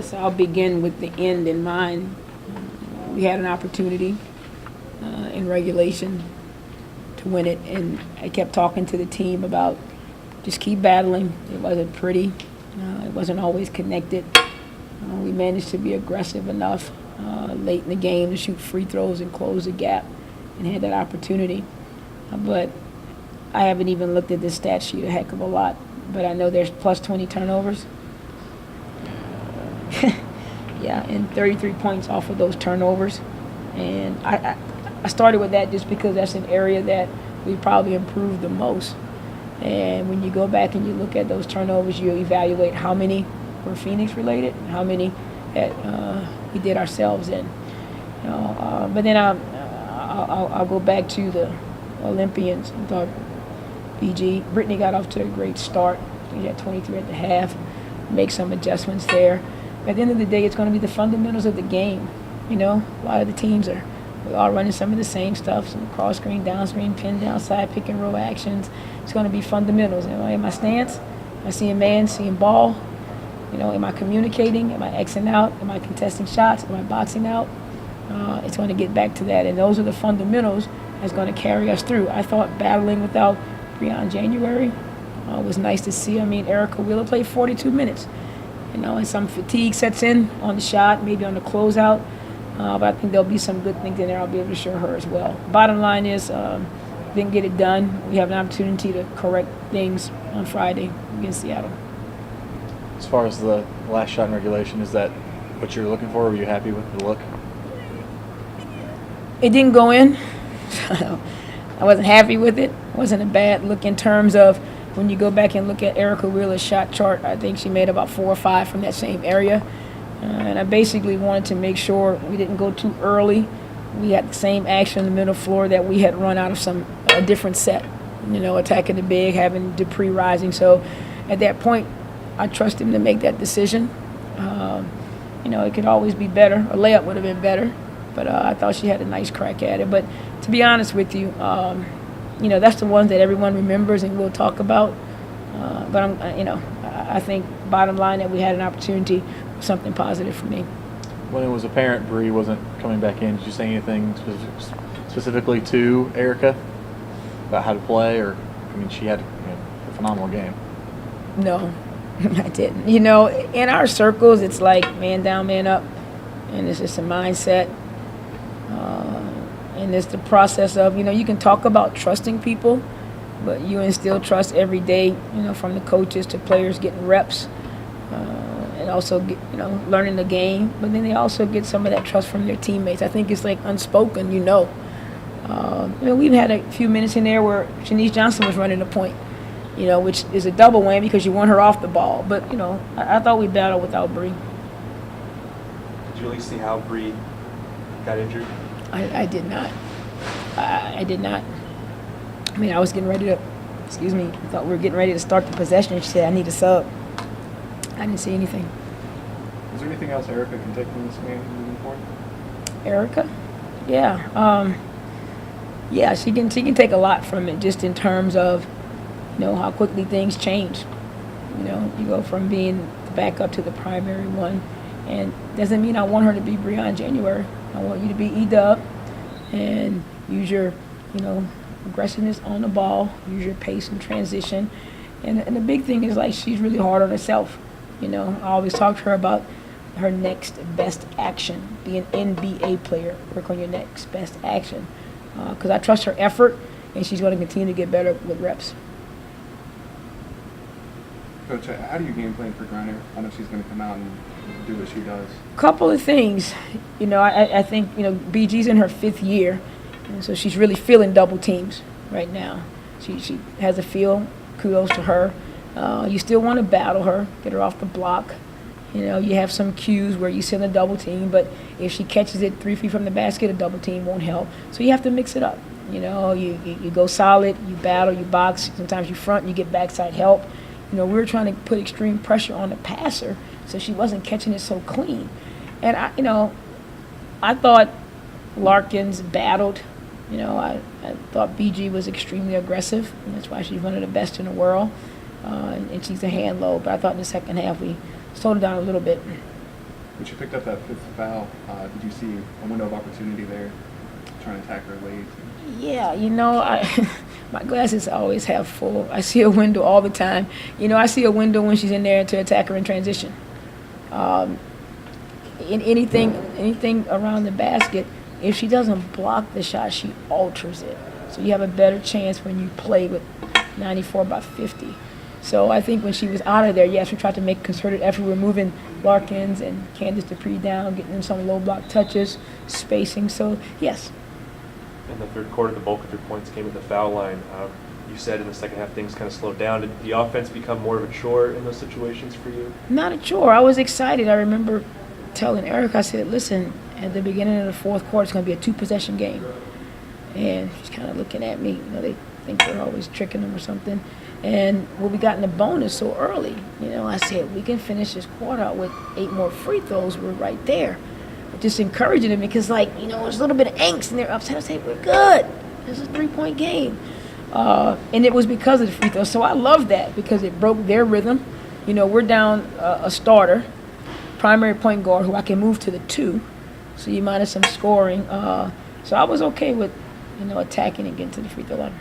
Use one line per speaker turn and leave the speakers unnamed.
guess I'll begin with the end in mind. We had an opportunity in regulation to win it, and I kept talking to the team about just keep battling. It wasn't pretty. It wasn't always connected. We managed to be aggressive enough late in the game to shoot free throws and close the gap and had that opportunity. But I haven't even looked at this stat sheet a heck of a lot, but I know there's plus 20 turnovers. Yeah, and 33 points off of those turnovers. And I started with that just because that's an area that we probably improved the most. And when you go back and you look at those turnovers, you evaluate how many were Phoenix related and how many that we did ourselves in. But then I'll go back to the Olympians. I thought Brittany got off to a great start. She had 23 at the half. Make some adjustments there. At the end of the day, it's going to be the fundamentals of the game. A lot of the teams we're all running some of the same stuff, some cross screen, down screen, pin down side, pick and roll actions. It's going to be fundamentals. In my stance, am I seeing man, seeing ball? Am I communicating? Am I Xing out? Am I contesting shots? Am I boxing out? It's going to get back to that. And those are the fundamentals that's going to carry us through. I thought battling without Breon January was nice to see. Erica Wheeler played 42 minutes. And some fatigue sets in on the shot, maybe on the closeout. But I think there'll be some good things in there. I'll be able to show her as well. Bottom line is, didn't get it done. We have an opportunity to correct things on Friday against Seattle.
As far as the last shot in regulation, is that what you're looking for? Were you happy with the look?
It didn't go in. I wasn't happy with it. It wasn't a bad look in terms of when you go back and look at Erica Wheeler's shot chart. I think she made about 4 or 5 from that same area. And I basically wanted to make sure we didn't go too early. We had the same action in the middle floor that we had run out of a different set. Attacking the big, having Dupree rising. So at that point, I trust him to make that decision. It could always be better. A layup would have been better. But I thought she had a nice crack at it. But to be honest with you, that's the ones that everyone remembers and we'll talk about. But I think bottom line that we had an opportunity was something positive for me.
When it was apparent Bree wasn't coming back in, did you say anything specifically to Erica about how to play? Or she had a phenomenal game.
No, I didn't. In our circles, it's like man down, man up, and it's just a mindset. And it's the process of, you can talk about trusting people, but you instill trust every day, from the coaches to players getting reps, and also, learning the game. But then they also get some of that trust from their teammates. I think it's like unspoken, we've had a few minutes in there where Shanice Johnson was running the point, which is a double whammy because you want her off the ball. But, I thought we battled without Bree.
Did you really see how Bree got injured?
I did not. I did not. I was getting ready to, I thought we were getting ready to start the possession. She said, I need a sub. I didn't see anything.
Is there anything else Erica can take from this game moving forward?
Erica? Yeah. Yeah, she can take a lot from it just in terms of, how quickly things change. You go from being the backup to the primary one. And doesn't mean I want her to be Breon January. I want you to be E-Dub and use your, aggressiveness on the ball, use your pace and transition. And the big thing is, she's really hard on herself. I always talk to her about her next best action. Be an NBA player. Work on your next best action. Because I trust her effort, and she's going to continue to get better with reps.
Coach, how do you game plan for Griner? I know she's going to come out and do what she does.
Couple of things. I think, BG's in her 5th year, and so she's really feeling double teams right now. She has a feel. Kudos to her. You still want to battle her, get her off the block. You have some cues where you send a double team, but if she catches it 3 feet from the basket, a double team won't help. So you have to mix it up. You go solid, you battle, you box. Sometimes you front, and you get backside help. We were trying to put extreme pressure on the passer, so she wasn't catching it so clean. And I thought Larkins battled. I thought BG was extremely aggressive, and that's why she's one of the best in the world. And she's a hand load. But I thought in the second half we slowed it down a little bit.
When she picked up that fifth foul, did you see a window of opportunity there, trying to attack her late?
Yeah, my glasses always half full. I see a window all the time. I see a window when she's in there to attack her in transition. In anything around the basket, if she doesn't block the shot, she alters it. So you have a better chance when you play with 94 by 50. So I think when she was out of there, yes, we tried to make concerted effort. We're moving Larkins and Candace Dupree down, getting them some low block touches, spacing. So, yes.
In the third quarter, the bulk of your points came at the foul line. You said in the second half things kind of slowed down. Did the offense become more of a chore in those situations for you?
Not a chore. I was excited. I remember telling Eric, I said, listen, at the beginning of the fourth quarter, it's going to be a 2-possession game. And she's kind of looking at me. They think we're always tricking them or something. And we got in the bonus so early. I said, we can finish this quarter out with 8 more free throws. We're right there. Just encouraging them because, there's a little bit of angst and they're upset. I said, we're good. This is a 3-point game. And it was because of the free throws. So I love that because it broke their rhythm. We're down a starter, primary point guard who I can move to the 2. So you minus some scoring. So I was okay with, attacking and getting to the free throw line.